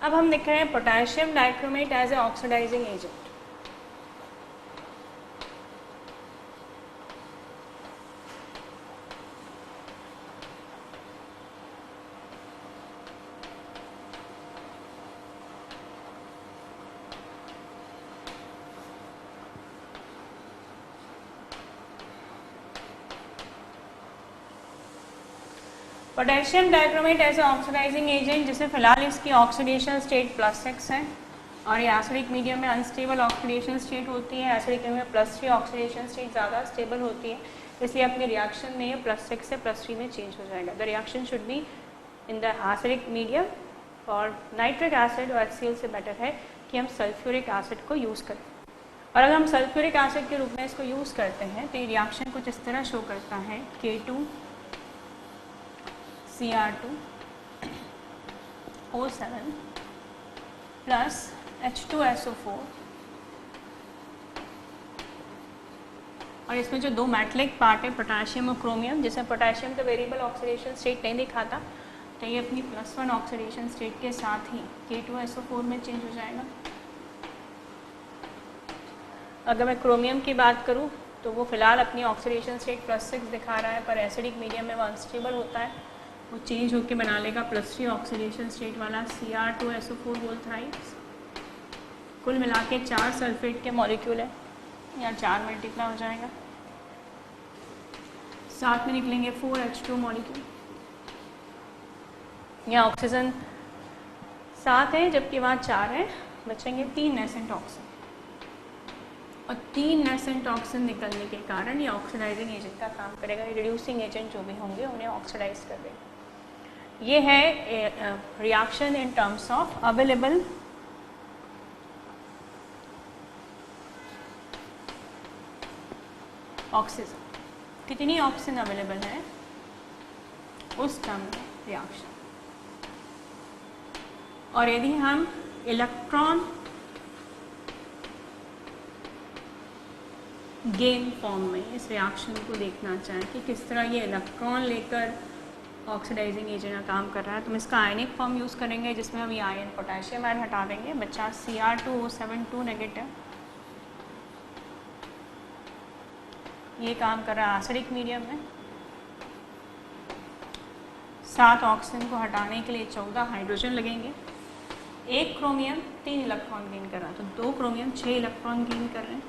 अब हम देख रहे हैं potassium dichromate as a oxidising agent. Potassium dichromate as a oxidising agent, जिसे फिलहाल इसकी ऑक्सीडेशन स्टेट +6 है और ये एसिडिक मीडियम में अनस्टेबल ऑक्सीडेशन स्टेट होती है। एसिडिक मीडियम में +3 ऑक्सीडेशन स्टेट ज़्यादा स्टेबल होती है, इसलिए अपने रिएक्शन में ये +6 से +3 में चेंज हो जाएगा। The reaction should be in the acidic medium और नाइट्रिक एसिड और HCl से बेटर है कि हम सल्फ्यूरिक एसिड को यूज़ करें। और अगर हम सल्फ्यूरिक एसिड के रूप में इसको यूज़ करते हैं तो ये रिएक्शन कुछ इस तरह शो करता है, K2Cr2O7 प्लस H2SO4, और इसमें जो दो मेटलिक पार्ट है पोटेशियम और क्रोमियम, जिसमें पोटेशियम तो वेरिएबल ऑक्सीडेशन स्टेट नहीं दिखाता, तो ये अपनी +1 ऑक्सीडेशन स्टेट के साथ ही K2SO4 में चेंज हो जाएगा। अगर मैं क्रोमियम की बात करूँ तो वो फिलहाल अपनी ऑक्सीडेशन स्टेट +6 दिखा रहा है, पर एसिडिक मीडियम में वो अनस्टेबल होता है, वो चेंज होकर बना लेगा +3 ऑक्सीडेशन स्टेट वाला Cr2SO4 होल थ्राइस। कुल मिला के 4 सल्फेट के मॉलिक्यूल है, या 4 मल्टीप्लाई हो जाएगा, साथ में निकलेंगे 4 H2 मॉलिक्यूल। यहाँ ऑक्सीजन 7 है जबकि वहाँ 4 है, बचेंगे 3 नेसेंट ऑक्सीजन, और 3 नेसेंट ऑक्सीजन निकलने के कारण ये ऑक्सीडाइजिंग एजेंट का काम करेगा। ये रिड्यूसिंग एजेंट जो भी होंगे उन्हें ऑक्सीडाइज कर देगा। ये है reaction in terms of available oxygen. कितनी ऑक्सीजन अवेलेबल है उस टर्म में रिएक्शन। और यदि हम इलेक्ट्रॉन गेन फॉर्म में इस रिएक्शन को देखना चाहें कि किस तरह ये इलेक्ट्रॉन लेकर ऑक्सीडाइजिंग एजेंट का काम कर रहा है, तो हम इसका आयनिक फॉर्म यूज़ करेंगे, जिसमें हम ये आयन पोटेशियम आयन हटा देंगे, बच्चा Cr2O7 2 नेगेटिव। ये काम कर रहा है एसिडिक मीडियम में। 7 ऑक्सीजन को हटाने के लिए 14 हाइड्रोजन लगेंगे। 1 क्रोमियम 3 इलेक्ट्रॉन गेन कर रहा है, तो 2 क्रोमियम 6 इलेक्ट्रॉन गेन कर रहे हैं,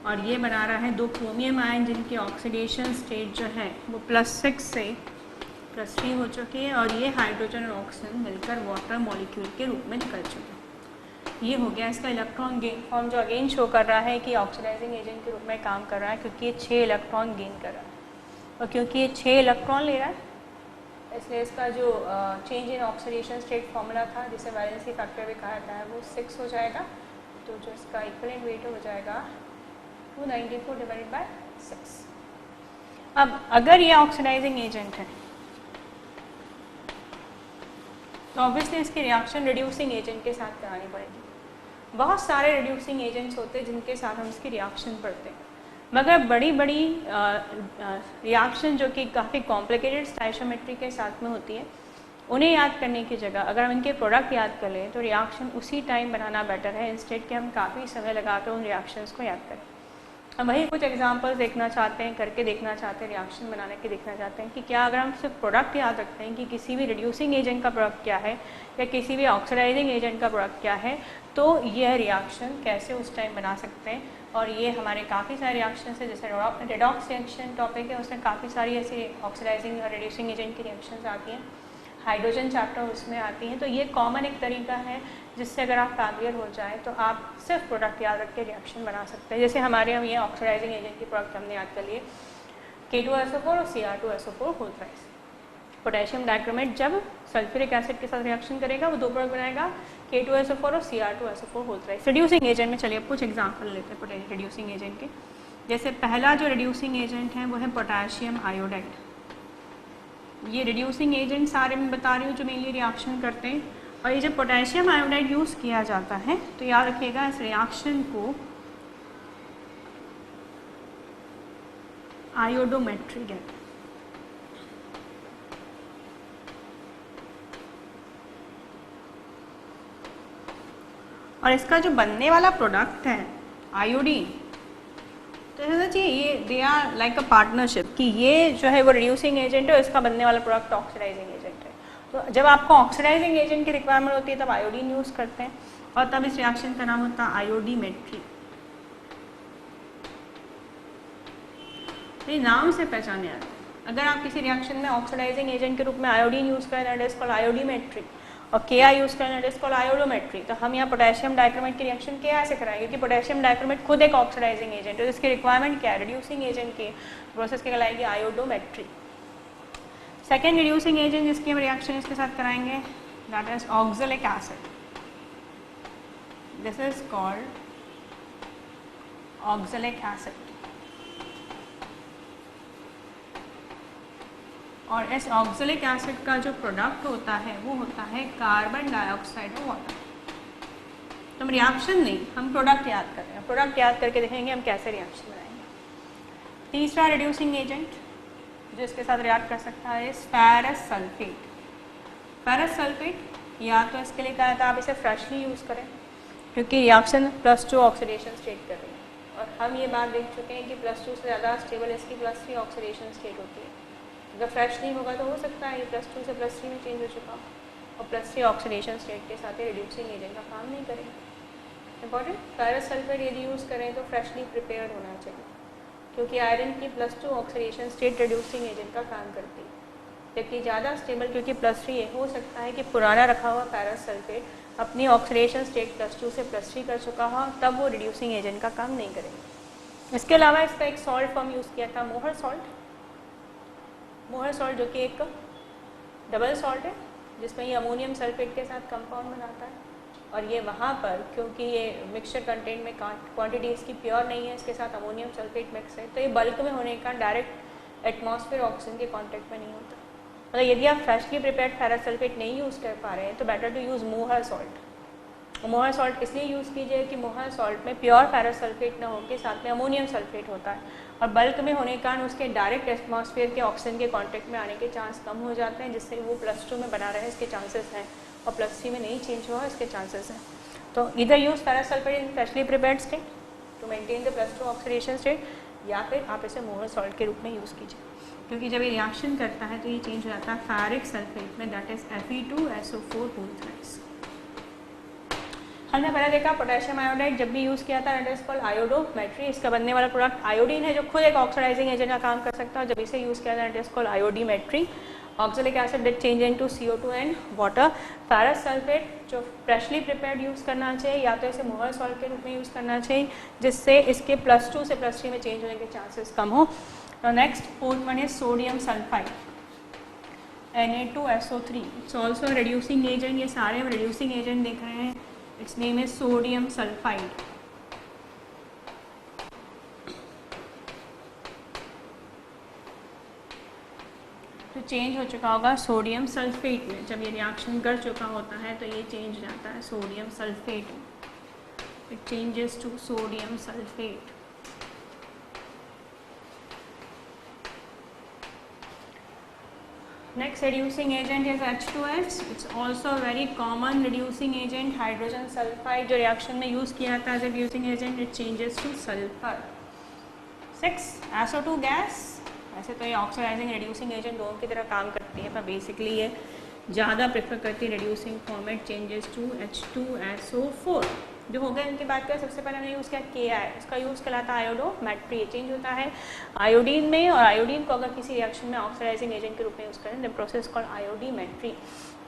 और ये बना रहा है 2 क्रोमियम आयन जिनकी ऑक्सीडेशन स्टेट जो है वो +6 से +3 हो चुकी है, और ये हाइड्रोजन और ऑक्सीजन मिलकर वाटर मॉलिक्यूल के रूप में निकल चुके हैं। ये हो गया इसका इलेक्ट्रॉन गेन फॉर्म, जो अगेन शो कर रहा है कि ऑक्सीडाइजिंग एजेंट के रूप में काम कर रहा है, क्योंकि ये 6 इलेक्ट्रॉन गेन कर रहा है, और क्योंकि ये 6 इलेक्ट्रॉन ले रहा है इसलिए इसका जो change in oxidation state formula था, जिसे वैलेंसी फैक्टर भी कहा जाता है, वो 6 हो जाएगा। तो जो इसका इक्वलेंट वेट हो जाएगा 294 डिवाइडेड बाय 6। अब अगर ये ऑक्सीडाइजिंग एजेंट है तो ऑब्वियसली इसकी रिएक्शन रिड्यूसिंग एजेंट के साथ करानी पड़ेगी। बहुत सारे रिड्यूसिंग एजेंट्स होते हैं जिनके साथ हम इसकी रिएक्शन पढ़ते हैं, मगर बड़ी बड़ी रिएक्शन जो कि काफ़ी कॉम्प्लिकेटेड स्टाइशियोमेट्री के साथ में होती है, उन्हें याद करने की जगह अगर हम इनके प्रोडक्ट याद कर लें तो रिएक्शन उसी टाइम बनाना बेटर है, इंस्टेड कि हम काफ़ी समय लगाकर उन रिएक्शंस को याद करें। हम वही कुछ एग्जांपल्स देखना चाहते हैं, करके देखना चाहते हैं, रिएक्शन बनाने के देखना चाहते हैं कि क्या अगर हम सिर्फ प्रोडक्ट याद रखते हैं कि किसी भी रिड्यूसिंग एजेंट का प्रोडक्ट क्या है या किसी भी ऑक्सीडाइजिंग एजेंट का प्रोडक्ट क्या है, तो यह रिएक्शन कैसे उस टाइम बना सकते हैं। और ये हमारे काफ़ी सारे रिएक्शन है, जैसे रेडॉक्स रिएक्शन टॉपिक है, उसमें काफ़ी सारी ऐसी ऑक्सीडाइजिंग और रिड्यूसिंग एजेंट की रिएक्शंस आती हैं, हाइड्रोजन चैप्टर उसमें आती हैं। तो ये कॉमन एक तरीका है जिससे अगर आप फैमिलियर हो जाए तो आप सिर्फ प्रोडक्ट याद रख के रिएक्शन बना सकते हैं। जैसे हमारे हम ये ऑक्सीडाइजिंग एजेंट की प्रोडक्ट हमने याद कर लिए, K2SO4 और Cr2SO4 whole thrice. Potassium dichromate जब सल्फ्यूरिक एसिड के साथ रिएक्शन करेगा वो 2 प्रोडक्ट बनाएगा, K2SO4 और Cr2SO4 whole thrice. Reducing agent में चलिए अब कुछ एग्जाम्पल लेते हैं रिड्यूसिंग एजेंट के। जैसे पहला जो रिड्यूसिंग एजेंट है वो है पोटेशियम आयोडाइड। ये रिड्यूसिंग एजेंट सारे मैं बता रही हूँ जो मेनली रिएक्शन करते हैं। और ये जब पोटेशियम आयोडाइड यूज़ किया जाता है तो याद रखिएगा इस रिएक्शन को आयोडोमेट्री कहते हैं। और इसका जो बनने वाला प्रोडक्ट है आयोडीन, तो ऐसा चाहिए ये they are like a partnership कि ये जो है वो रिड्यूसिंग एजेंट है और इसका बनने वाला प्रोडक्ट ऑक्सीडाइजिंग एजेंट है। तो जब आपको ऑक्सीडाइजिंग एजेंट की रिक्वायरमेंट होती है तब आयोडीन यूज़ करते हैं और तब इस रिएक्शन का नाम होता है आयोडीमेट्री। तो ये नाम से पहचाने आते हैं। अगर आप किसी रिएक्शन में ऑक्सीडाइजिंग एजेंट के रूप में आयोडीन यूज़ करें दैट इज कॉल्ड आयोडीमेट्री और Ki यूज़ करें दैट इज कॉल्ड आयोडोमेट्री। तो हम यहाँ पोटेशियम डाइक्रोमेट की रिएक्शन Ki से कराएंगे क्योंकि पोटेशियम डाइक्रोमेट खुद एक ऑक्सीडाइजिंग एजेंट है, तो इसकी रिक्वायरमेंट क्या है, रिड्यूसिंग एजेंट की प्रोसेस के कहलाएगी आयोडोमेट्री। सेकेंड रिड्यूसिंग एजेंट जिसकी हम रिएक्शन इसके साथ कराएंगे that is oxalic acid. This is called oxalic acid. और इस ऑक्सैलिक एसिड का जो प्रोडक्ट होता है वो होता है कार्बन डाइऑक्साइड और वाटर। तो हम रिएक्शन नहीं, हम प्रोडक्ट याद कर रहे हैं, प्रोडक्ट याद करके देखेंगे हम कैसे रिएक्शन बनाएंगे। तीसरा रिड्यूसिंग एजेंट जो इसके साथ रिएक्ट कर सकता है इस फेरस सल्फेट। फेरस सल्फेट या तो इसके लिए कहा था आप इसे फ्रेशली यूज़ करें क्योंकि रिएक्शन +2 ऑक्सीडेशन स्टेट कर रही है और हम ये बात देख चुके हैं कि +2 से ज़्यादा स्टेबल इसकी +3 ऑक्सीडेशन स्टेट होती है। अगर फ्रेश नहीं होगा तो हो सकता है ये +2 से +3 में चेंज हो चुका और +3 ऑक्सीडेशन स्टेट के साथ ही रिड्यूसिंग एजेंट का काम नहीं करेगा। इंपॉर्टेंट, फेरस सल्फेट यदि यूज़ करें तो फ्रेशली प्रिपेयर्ड होना चाहिए क्योंकि आयरन की +2 ऑक्सीडेशन स्टेट रिड्यूसिंग एजेंट का काम करती है, जबकि ज़्यादा स्टेबल क्योंकि +3 ये हो सकता है कि पुराना रखा हुआ फेरस सल्फेट अपनी ऑक्सीडेशन स्टेट +2 से +3 कर चुका हो, तब वो रिड्यूसिंग एजेंट का काम नहीं करेगा। इसके अलावा इसका एक सॉल्ट फॉर्म यूज़ किया था मोहर सॉल्ट। मोहर सॉल्ट जो कि एक डबल सॉल्ट है जिसमें ये अमोनियम सल्फेट के साथ कंपाउंड बनाता है और ये वहाँ पर क्योंकि ये मिक्सचर कंटेंट में क्वांटिटी इसकी प्योर नहीं है, इसके साथ अमोनियम सल्फेट मिक्स है, तो ये बल्क में होने का डायरेक्ट एटमॉस्फेयर ऑक्सीजन के कांटेक्ट में नहीं होता। मतलब यदि आप फ्रेशली प्रिपेयर्ड फेरस सल्फेट नहीं यूज़ कर पा रहे हैं तो better to use Mohr salt. Mohr salt इसलिए यूज़ कीजिए कि मोहर सॉल्ट में प्योर फेरस सल्फेट ना होकर साथ में अमोनियम सल्फेट होता है और बल्क में होने के कारण उसके डायरेक्ट एटमॉस्फेयर के ऑक्सीजन के कांटेक्ट में आने के चांस कम हो जाते हैं, जिससे वो +2 में बना रहे इसके चांसेस हैं और +3 में नहीं चेंज हुआ इसके चांसेस हैं। तो इधर use ferrous sulphate in freshly prepared state to maintain the +2 oxidation state या फिर आप इसे मोहर सॉल्ट के रूप में यूज़ कीजिए क्योंकि जब ये रिएक्शन करता है तो ये चेंज हो जाता है फेरिक सल्फेट में दैट इज Fe2SO4 हमने पहले देखा पोटेशियम आयोडाइड जब भी यूज़ किया था दैट इज कॉल्ड आयोडोमेट्री। इसका बनने वाला प्रोडक्ट आयोडीन है जो खुद एक ऑक्सीडाइजिंग एजेंट का काम कर सकता है, जब इसे यूज़ किया that is called iodometry. Oxalic acid that change into CO2 and water. Ferrous sulphate जो फ्रेशली प्रिपेयर्ड यूज़ करना चाहिए या तो इसे मोहर सॉल्ट के रूप में यूज़ करना चाहिए जिससे इसके +2 से +3 में चेंज होने के चांसेस कम हो। तो next fourth one is sodium sulphide Na2SO3। It's also reducing agent. ये सारे हम रिड्यूसिंग एजेंट देख रहे हैं। It's name is sodium sulphide. तो चेंज हो चुका होगा सोडियम सल्फेट में, जब ये रिएक्शन कर चुका होता है तो ये चेंज जाता है सोडियम सल्फेट में। It changes to sodium sulphate. Next reducing agent is H2S. It's also a very common reducing agent. Hydrogen sulfide जो रिएक्शन में यूज़ किया था as a reducing agent, it changes to sulfur. 6 SO2 gas. ऐसे तो ये oxidising reducing agent दोनों की तरह काम करती है पर बेसिकली ये ज़्यादा प्रेफर करती है reducing format. Changes to H2SO4 जो हो गए उनकी बात करें। सबसे पहले हमने यूज़ किया Ki, इसका यूज़ कहलाता है आयोडोमेट्री। चेंज होता है आयोडीन में और आयोडीन को अगर किसी रिएक्शन में ऑक्सीडाइजिंग एजेंट के रूप में यूज़ करें the process called iodometry.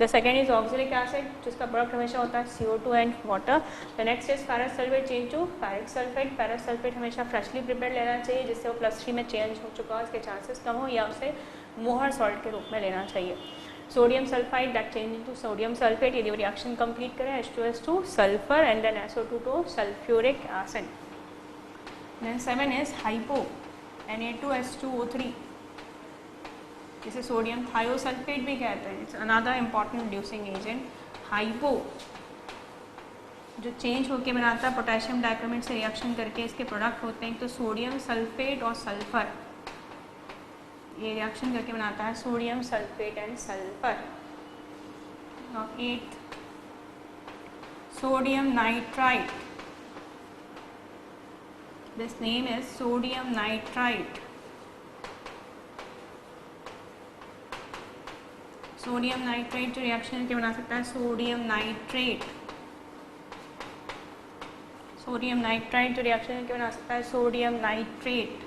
The second is oxalic acid जिसका प्रोडक्ट हमेशा होता है CO2 and water. The next is ferrous sulphate change to ferric sulphate. Ferrous sulphate हमेशा फ्रेशली प्रिपेयर लेना चाहिए जिससे वो +3 में चेंज हो चुका हो इसके चांसेस कम हो, या उसे मोहर सॉल्ट के रूप में लेना चाहिए। Sodium sulphide that change into sodium sulphate यदि रिएक्शन कंप्लीट करें H2S to sulphur and then SO2 to sulphuric acid. Then 7 is hypo Na2H2O3 जिसे सोडियम थायोसल्फेट भी कहते हैं। It's another important reducing agent. Hypo जो चेंज होकर बनाता है पोटेशियम डाइक्रोमेट से रिएक्शन करके इसके प्रोडक्ट होते हैं तो सोडियम सल्फेट और सल्फर। ये रिएक्शन करके बनाता है sodium sulphate and sulphur. 8 sodium nitrite. This name is sodium nitrite. Sodium nitrate जो रिएक्शन क्या बना सकता है, सोडियम नाइट्रेट। सोडियम नाइट्राइट जो रिएक्शन क्या बना सकता है, sodium nitrate.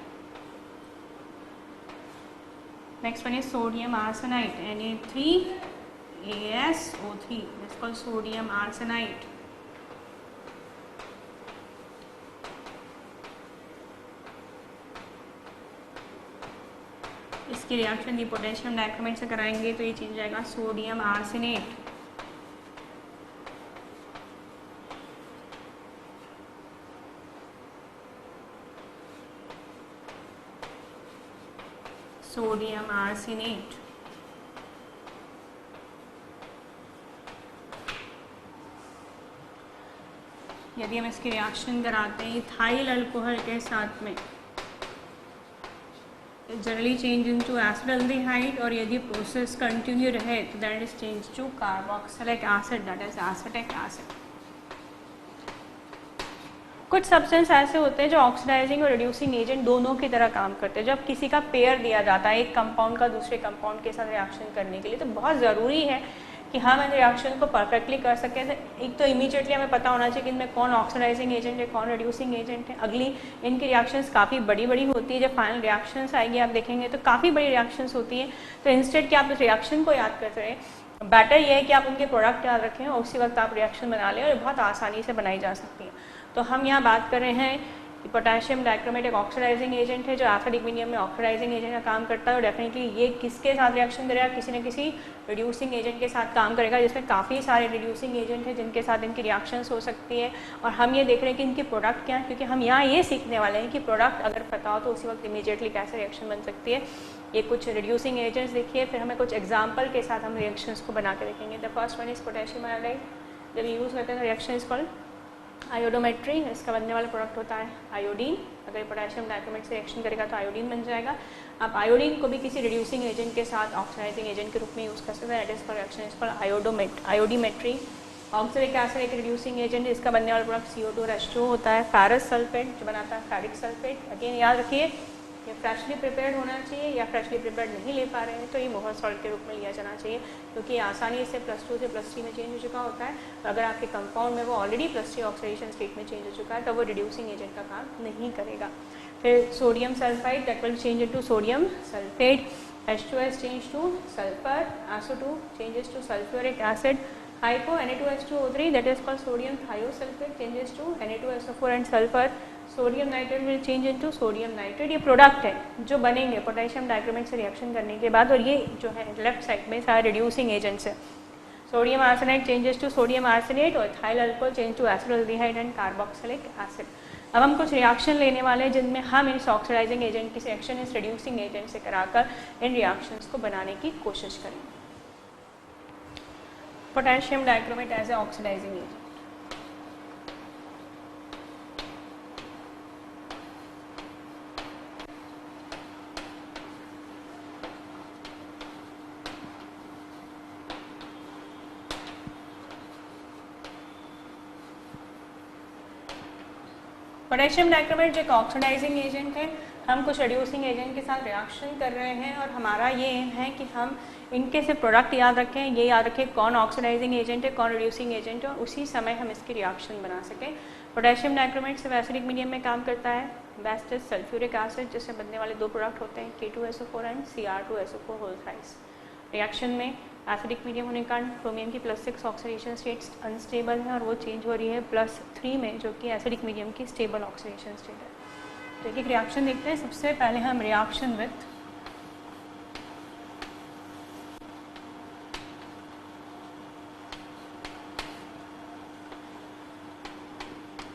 Next one is sodium arsenite, Na3ASO3, this called sodium arsenite. इसकी रिएक्शन दी पोटेशियम डाइक्रोमेट से कराएंगे तो ये चेंज जाएगा सोडियम आर्सेनेट। Sodium arsenate. यदि हम इसकी रिएक्शन कराते हैं इथाइल अल्कोहल के साथ में, जनरली चेंज इनटू एसिडल्डिहाइड, और यदि प्रोसेस कंटिन्यू रहे तो that is change to carboxylic acid, that is acetic acid. कुछ सब्सटेंस ऐसे होते हैं जो ऑक्सीडाइजिंग और रिड्यूसिंग एजेंट दोनों की तरह काम करते हैं। जब किसी का पेयर दिया जाता है एक कंपाउंड का दूसरे कंपाउंड के साथ रिएक्शन करने के लिए, तो बहुत ज़रूरी है कि हम इन रिएक्शन को परफेक्टली कर सकें। एक तो इमीडिएटली हमें पता होना चाहिए कि इनमें कौन ऑक्सीडाइजिंग एजेंट है, कौन रिड्यूसिंग एजेंट है। अगली इनकी रिएक्शंस काफ़ी बड़ी बड़ी होती है। जब फाइनल रिएक्शंस आएगी आप देखेंगे तो काफ़ी बड़ी रिएक्शंस होती है। तो इंस्टेड कि आप इस रिएक्शन को याद करते रहें, बेटर ये है कि आप उनके प्रोडक्ट याद रखें और उसी वक्त आप रिएक्शन बना लें, और बहुत आसानी से बनाई जा सकती है। तो हम यहाँ बात कर रहे हैं कि पोटेशियम डाइक्रोमेट एक ऑक्सीडाइजिंग एजेंट है जो एसिडिक मीडियम में ऑक्सीडाइजिंग एजेंट का काम करता है, और डेफिनेटली ये किसके साथ रिएक्शन करेगा, किसी न किसी रिड्यूसिंग एजेंट के साथ काम करेगा, जिसमें काफ़ी सारे रिड्यूसिंग एजेंट हैं जिनके साथ इनकी रिएक्शंस हो सकती है। और हम ये देख रहे हैं कि इनकी प्रोडक्ट क्या है, क्योंकि हम यहाँ ये सीखने वाले हैं कि प्रोडक्ट अगर पता हो तो उसी वक्त इमीडिएटली कैसे रिएक्शन बन सकती है। ये कुछ रिड्यूसिंग एजेंट्स देखिए, फिर हमें कुछ एग्जाम्पल के साथ हम रिएक्शंस को बना के देखेंगे। The first one is potassium iodide. जब यूज़ करते हैं तो रिएक्शन इज कॉल्ड आयोडोमेट्री। इसका बनने वाला प्रोडक्ट होता है आयोडीन। अगर पोटेशियम डाइक्रोमेट से रिएक्शन करेगा तो आयोडीन बन जाएगा। आप आयोडीन को भी किसी रिड्यूसिंग एजेंट के साथ ऑक्सीडाइजिंग एजेंट के रूप में यूज़ कर सकते हैं। इस reaction is called iodimetry. Oxalic acid एक रिड्यूसिंग एजेंट, इसका बनने वाला प्रोडक्ट CO2 और H2 होता है। फेरस सल्फेट जो बनाता है फेरिक सल्फेट। अगेन याद रखिए ये फ्रेशली प्रिपेयर्ड होना चाहिए, या फ्रेशली प्रिपेयर्ड नहीं ले पा रहे हैं तो ये बहुत सॉल्ट के रूप में लिया जाना चाहिए, क्योंकि आसानी से +2 से +3 में चेंज हो चुका होता है। और अगर आपके कंपाउंड में वो ऑलरेडी +3 ऑक्सीडेशन स्टेट में चेंज हो चुका है तो वो रिड्यूसिंग एजेंट का काम नहीं करेगा। फिर sodium sulphide, that will change into sodium sulphate. H2S change to sulphur, SO2 changes to sulphuric acid. Hypo Na2H2O3, that is called sodium thiosulfate, changes to Na2SO4 and sulfur. Sodium nitrate will change into sodium nitrate. ये product है जो बनेंगे potassium dichromate से reaction करने के बाद, और ये जो है लेफ्ट साइड में सारे रिड्यूसिंग एजेंट्स है। Sodium arsenide changes to sodium arsenate, और ethyl alcohol change to acetaldehyde and carboxylic acid. अब हम कुछ रिएक्शन लेने वाले हैं जिनमें हम इस ऑक्सीडाइजिंग एजेंट की रिएक्शन इस रिड्यूसिंग एजेंट से कराकर इन रिएक्शंस को बनाने की कोशिश करेंगे। Potassium dichromate as a oxidising agent. Potassium dichromate जो एक ऑक्सीडाइजिंग एजेंट है, हम कुछ रिड्यूसिंग एजेंट के साथ रिएक्शन कर रहे हैं, और हमारा ये एम है कि हम इनके से प्रोडक्ट याद रखें, ये याद रखें कौन ऑक्सीडाइजिंग एजेंट है, कौन रिड्यूसिंग एजेंट है, और उसी समय हम इसकी रिएक्शन बना सकें। पोटेशियम डाइक्रोमेट सिर्फ एसिडिक मीडियम में काम करता है। बेस्ट इज सल्फ्यूरिक एसिड, जिससे बनने वाले दो प्रोडक्ट होते हैं K2SO4 and Cr2SO4 whole thrice. Reaction में एसिडिक मीडियम होने के कारण क्रोमियम की +6 ऑक्सीडेशन स्टेट अनस्टेबल है, और वो चेंज हो रही है +3 में, जो कि एसिडिक मीडियम की स्टेबल ऑक्सीडेशन स्टेट है। तो एक एक रिएक्शन देखते हैं। सबसे पहले हम रिएक्शन विथ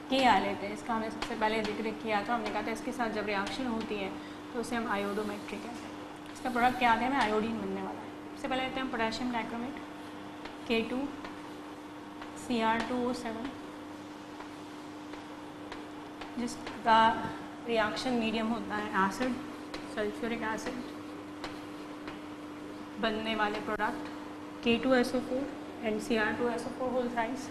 KI लेते हैं। इसका हमने सबसे पहले जिक्र किया था, हमने कहा था इसके साथ जब रिएक्शन होती है तो उसे हम आयोडोमेट्री कहते हैं। इसका प्रोडक्ट क्या आता है, हमें आयोडीन बनने वाला है। सबसे पहले लेते हैं पोटेशियम डाइक्रोमेट K2Cr2O7, जिसका रिएक्शन मीडियम होता है एसिड सल्फ्यूरिक एसिड। बनने वाले product K2SO4 and Cr2SO4 whole thrice.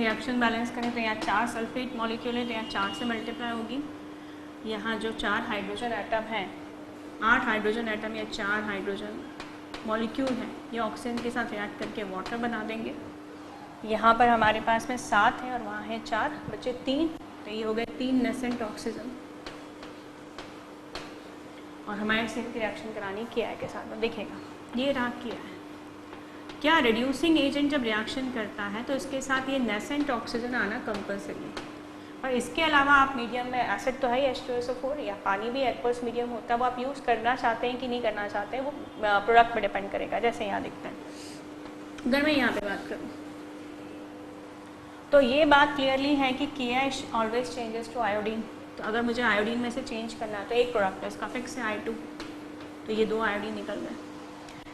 Reaction balance करें तो यहाँ 4 सल्फेट मॉलिक्यूल है तो यहाँ 4 से मल्टीप्लाई होगी। यहाँ जो 4 हाइड्रोजन एटम है, 8 हाइड्रोजन एटम या 4 हाइड्रोजन मॉलिक्यूल हैं, ये ऑक्सीजन के साथ रिएक्ट करके वाटर बना देंगे। यहाँ पर हमारे पास में 7 है और वहाँ है 4, बचे 3, तो ये हो गए 3 नेसेंट ऑक्सीजन। और हमारे से रिएक्शन करानी किया है के साथ में देखिएगा, ये रहा किया है। क्या रिड्यूसिंग एजेंट जब रिएक्शन करता है तो इसके साथ ये नेसेंट ऑक्सीजन आना कंपलसरी है। और इसके अलावा आप मीडियम में एसिड तो है ही H2SO4 या पानी भी एक्वस मीडियम होता है, वो आप यूज़ करना चाहते हैं कि नहीं करना चाहते हैं वो प्रोडक्ट पर डिपेंड करेगा। जैसे यहाँ दिखता है, अगर मैं यहाँ पे बात करूँ तो ये बात क्लियरली है कि KH always changes to iodine. तो अगर मुझे आयोडीन में से चेंज करना है तो एक प्रोडक्ट है इसका फिक्स है I2, तो ये 2 आयोडीन निकल गए।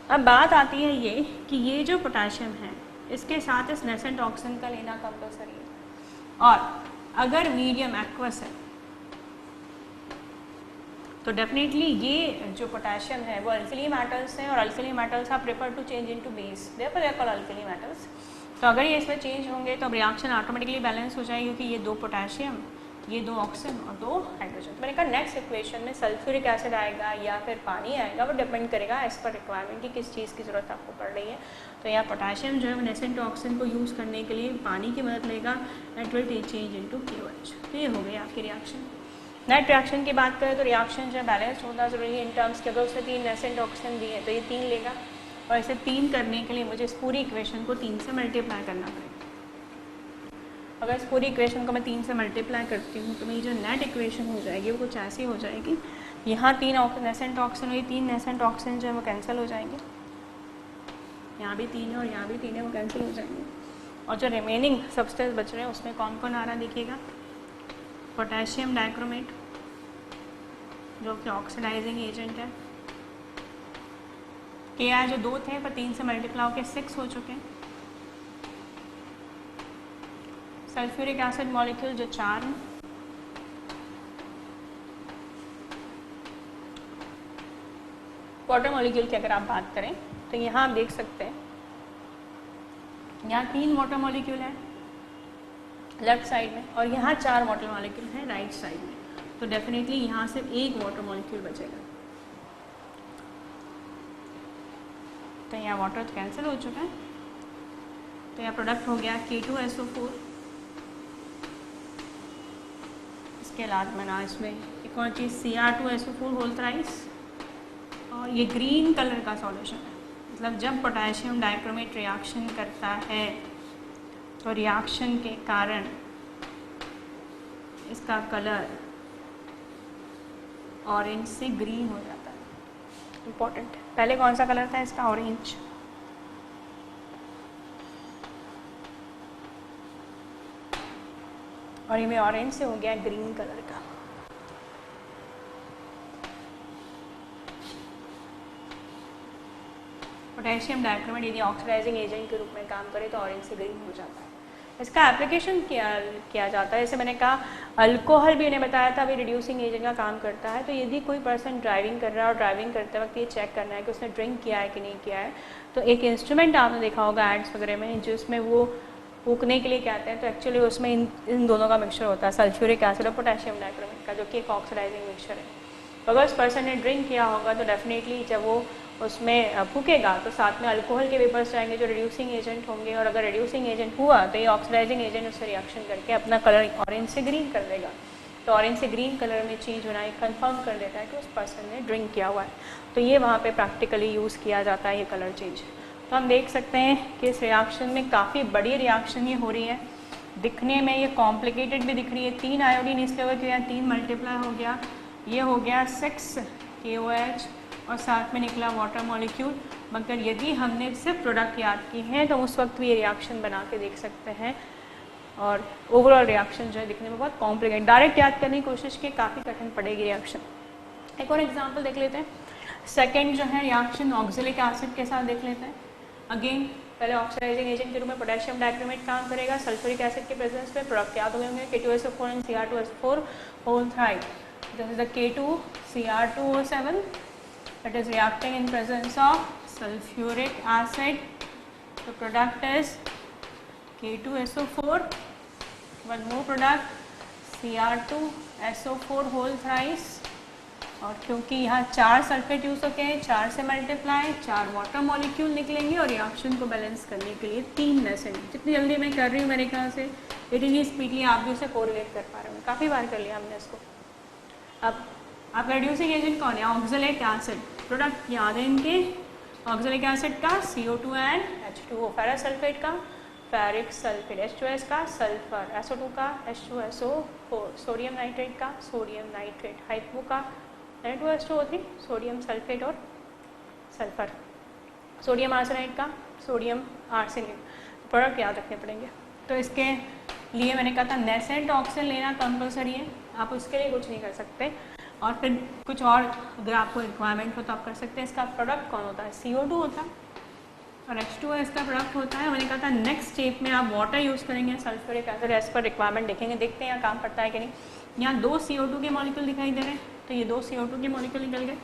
अब बात आती है ये कि ये जो पोटेशियम है इसके साथ इस नेसेंट ऑक्सीजन का लेना कंपलसरी है। और अगर मीडियम एक्वस है तो डेफिनेटली ये जो पोटेशियम है वो अल्कली मेटल्स हैं और alkali metals are prefer to change into base, therefore they are called alkali metals. तो अगर ये इसमें चेंज होंगे तो अब रिएक्शन ऑटोमेटिकली बैलेंस हो जाएगी, क्योंकि ये 2 पोटेशियम, ये 2 ऑक्सीजन और 2 हाइड्रोजन। तो मैंने कहा नेक्स्ट इक्वेशन में सल्फ्यूरिक एसिड आएगा या फिर पानी आएगा, वो डिपेंड करेगा एज पर रिक्वायरमेंट कि किस चीज़ की ज़रूरत आपको पड़ रही है। तो यहाँ पोटेशियम जो है नेसेंट ऑक्सीजन को यूज़ करने के लिए पानी की मदद लेगा, it will change into KOH। तो ये हो गई आपकी रिएक्शन। नेट रिएक्शन की बात करें तो रिएक्शन जो है बैलेंस होना ज़रूरी है इन टर्म्स के। अगर उसने 3 नेसेंट ऑक्सीजन दिए तो ये 3 लेगा, और इसे 3 करने के लिए मुझे इस पूरी इक्वेशन को 3 से मल्टीप्लाई करना पड़ेगा। अगर इस पूरी इक्वेशन को मैं 3 से मल्टीप्लाई करती हूँ तो मेरी जो नेट इक्वेशन हो जाएगी वो कुछ ऐसी हो जाएगी। यहाँ 3 नेसेंट ऑक्सीजन हुई, 3 नेसेंट ऑक्सीजन जो है वो कैंसिल हो जाएंगे, यहाँ भी 3 है और यहाँ भी 3 है, वो कैंसिल हो जाएंगे। और जो रिमेनिंग सब्सटेंस बच रहे हैं उसमें कौन कौन आ रहा देखिएगा, पोटेशियम डाइक्रोमेट जो कि ऑक्सीडाइजिंग एजेंट है, KI जो 2 थे पर 3 से मल्टीप्लाई होकर 6 हो चुके हैं, सल्फ्यूरिक एसिड मॉलिक्यूल जो 4 हैं, वाटर मॉलिक्यूल की अगर आप बात करें तो यहाँ आप देख सकते हैं यहाँ 3 वाटर मॉलिक्यूल है लेफ्ट साइड में और यहाँ 4 वाटर मॉलिक्यूल हैं राइट साइड में। तो डेफिनेटली यहाँ सिर्फ 1 वाटर मॉलिक्यूल बचेगा। तो यहाँ वाटर तो कैंसिल हो चुका है, तो यहाँ प्रोडक्ट हो गया K2SO4। इसके अलावा मैंने इसमें एक और चीज़ Cr2SO4 होल थ्राइस, और ये ग्रीन कलर का सॉल्यूशन है। मतलब जब पोटेशियम डाइक्रोमेट रिएक्शन करता है तो रिएक्शन के कारण इसका कलर ऑरेंज से ग्रीन हो जाता है। इम्पॉर्टेंट है, पहले कौन सा कलर था इसका, ऑरेंज। और ये ऑरेंज से हो गया ग्रीन कलर का। पोटेशियम डाइक्रोमेट यदि ऑक्सीडाइजिंग एजेंट के रूप में काम करे तो ऑरेंज से ग्रीन हो जाता है। इसका एप्लीकेशन किया जाता है, जैसे मैंने कहा अल्कोहल भी इन्हें बताया था, अभी रिड्यूसिंग एजेंट का काम करता है। तो यदि कोई पर्सन ड्राइविंग कर रहा है और ड्राइविंग करते वक्त ये चेक करना है कि उसने ड्रिंक किया है कि नहीं किया है, तो एक इंस्ट्रूमेंट आपने देखा होगा एड्स वगैरह में जिसमें वो फूकने के लिए कहते हैं, तो एक्चुअली उसमें इन दोनों का मिक्सचर होता है, सल्फ्यूरिक एसिड और पोटेशियम डाइक्रोमेट का, जो कि एक ऑक्सीडाइजिंग मिक्सचर है। तो अगर उस पर्सन ने ड्रिंक किया होगा तो डेफिनेटली जब वो उसमें फूकेगा तो साथ में अल्कोहल के वेपर्स जाएंगे जो रिड्यूसिंग एजेंट होंगे, और अगर रिड्यूसिंग एजेंट हुआ तो ये ऑक्सीडाइजिंग एजेंट उससे रिएक्शन करके अपना कलर ऑरेंज से ग्रीन कर देगा। तो ऑरेंज से ग्रीन कलर में चेंज होना एक कंफर्म कर देता है कि उस पर्सन ने ड्रिंक किया हुआ है। तो ये वहाँ पे प्रैक्टिकली यूज़ किया जाता है ये कलर चेंज। तो हम देख सकते हैं कि इस रिएक्शन में काफ़ी बड़ी रिएक्शन ये हो रही है, दिखने में ये कॉम्प्लिकेटेड भी दिख रही है। 3 आयोडीन इसलिए हुआ कि यहाँ 3 मल्टीप्लाई हो गया, ये हो गया 6 KOH और साथ में निकला वाटर मॉलिक्यूल। मगर यदि हमने सिर्फ प्रोडक्ट याद की हैं तो उस वक्त भी ये रिएक्शन बना के देख सकते हैं, और ओवरऑल रिएक्शन जो है दिखने में बहुत कॉम्प्लिकेटेड, डायरेक्ट याद करने की कोशिश की काफ़ी कठिन पड़ेगी रिएक्शन। एक और एग्जांपल देख लेते हैं। सेकंड जो है रिएक्शन ऑक्जेलिक एसिड के साथ देख लेते हैं। अगेन पहले ऑक्सीडाइजिंग एजेंट के रूप में पोटेशियम डाइक्रोमेट काम करेगा, सल्फ्यूरिक एसिड के प्रेजेंस में प्रोडक्ट याद हो गए होंगे K2SO4 and Cr2SO4 whole thrice. This is the K2Cr2O7 that is reacting in presence of sulfuric acid. The product is K2SO4 one more product Cr2SO4 whole thrice, और क्योंकि यहाँ 4 sulphate use होते हैं, 4 से मल्टीप्लाई 4 वाटर मॉलिक्यूल निकलेंगे और reaction को balance करने के लिए 3 नेसेंट। जितनी जल्दी मैं कर रही हूँ मेरे ख्याल से इतनी स्पीडली आप भी उसे कोरिलेट कर पा रहे हो। काफ़ी बार कर लिया हमने इसको। अब आपका रिड्यूसिंग एजेंट कौन है? Oxalic acid. प्रोडक्ट याद है इनके, ऑक्सैलिक एसिड का CO2 and H2O, ferrous sulphate का फेरिक सल्फेट, H2S का सल्फर, SO2 का H2SO4, सोडियम नाइट्रेट का सोडियम नाइट्रेट, हाइपो का Na2H2O3 सोडियम सल्फेट और सल्फर, सोडियम आर्सेनाइड का सोडियम आर्सेनेट। प्रोडक्ट याद रखने पड़ेंगे। तो इसके लिए मैंने कहा था नेसेंट ऑक्सीजन लेना कंपलसरी है, आप उसके लिए कुछ नहीं कर सकते। और फिर कुछ और अगर आपको रिक्वायरमेंट हो तो आप कर सकते हैं। इसका प्रोडक्ट कौन होता है? CO2 होता है और H2O इसका प्रोडक्ट होता है। मैंने कहा था नेक्स्ट स्टेप में आप वाटर यूज़ करेंगे, sulphuric acid as per requirement देखेंगे, देखते हैं यहाँ काम पड़ता है कि नहीं। यहाँ 2 CO2 के मॉलिक्यूल दिखाई दे रहे हैं, तो ये 2 CO2 के मॉलिक्यूल निकल गए।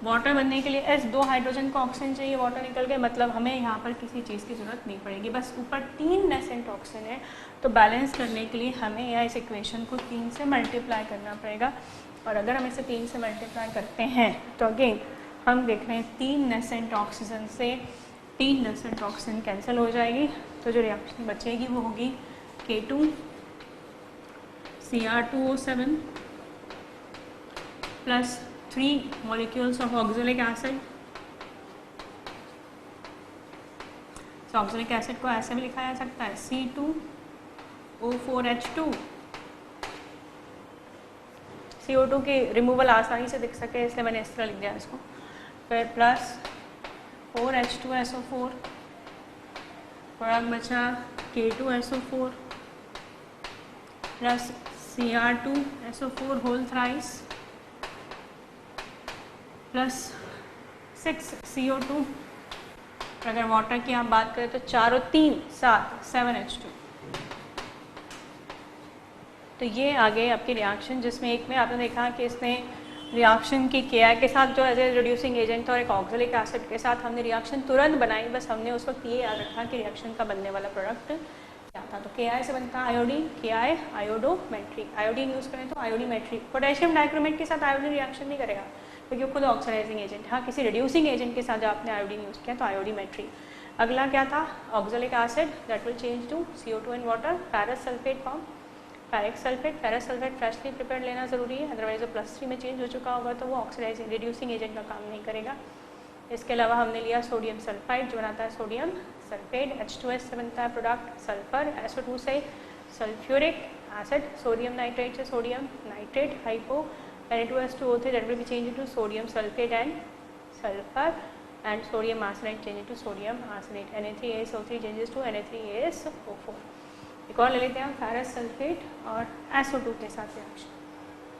वाटर बनने के लिए S2 हाइड्रोजन को ऑक्सीजन चाहिए, वाटर निकल गए, मतलब हमें यहाँ पर किसी चीज़ की ज़रूरत नहीं पड़ेगी। बस ऊपर 3 नेसेंट ऑक्सीजन है, तो बैलेंस करने के लिए हमें यहाँ इस इक्वेशन को 3 से मल्टीप्लाई करना पड़ेगा। और अगर हम इसे 3 से मल्टीप्लाई करते हैं तो अगेन हम देख रहे हैं 3 नेसेंट ऑक्सीजन से 3 नेसेंट ऑक्सीजन कैंसिल हो जाएगी, तो जो रिएक्शन बचेगी वो होगी K2Cr2O7 plus 3 molecules of oxalic acid। तो ऑक्सैलिक एसिड को ऐसे भी लिखा जा सकता है C2O4H2। CO2 की रिमूवल आसानी से दिख सके इसलिए मैंने इस तरह लिख दिया इसको। फिर प्लस 4H2SO4, प्रोडक्ट बचा K2SO4 plus Cr2SO4 whole thrice plus 6 CO2। अगर वाटर की आप बात करें तो 4 और 3 7 7H2। तो ये आ गए आपकी रिएक्शन, जिसमें एक में आपने देखा कि इसने रिएक्शन की Ki के साथ जो एज ए रिड्यूसिंग एजेंट था और एक ऑक्सैलिक एसिड के साथ हमने रिएक्शन तुरंत बनाई। बस हमने उस वक्त ये याद रखा कि रिएक्शन का बनने वाला प्रोडक्ट क्या था। तो Ki से बनता है आयोडीन, Ki आयोडोमेट्रिक। आयोडीन यूज़ करें तो आयोडीमेट्रिक। पोटेशियम डाइक्रोमेट के साथ आयोडीन रिएक्शन नहीं करेगा क्योंकि खुद ऑक्सीडाइजिंग एजेंट। हाँ, किसी रिड्यूसिंग एजेंट के साथ जब आपने आयोडीन यूज़ किया तो आयोडीमेट्रिक। अगला क्या था? Oxalic acid that will change to CO2 and water, ferrous sulphate form, ferric sulphate. Ferrous sulphate freshly prepared लेना ज़रूरी है, अदरवाइज वो +3 में चेंज हो चुका होगा तो वो ऑक्सीडाइजिंग रिड्यूसिंग एजेंट का काम नहीं करेगा। इसके अलावा हमने लिया सोडियम सल्फाइड जो बनाता है सोडियम सल्फेट। H2S से बनता है प्रोडक्ट सल्फर, SO2 से सल्फ्यूरिक एसिड, सोडियम नाइट्रेट से sodium nitrate, hypo, Na2H2O3 that will be changed into sodium sulfate and sulfur, and sodium arsenate change into sodium arsenate। Na3ASO3 changes to Na3ASO4। एक और ले लेते हैं हम ferrous sulphate और SO2 के साथ रिएक्शन।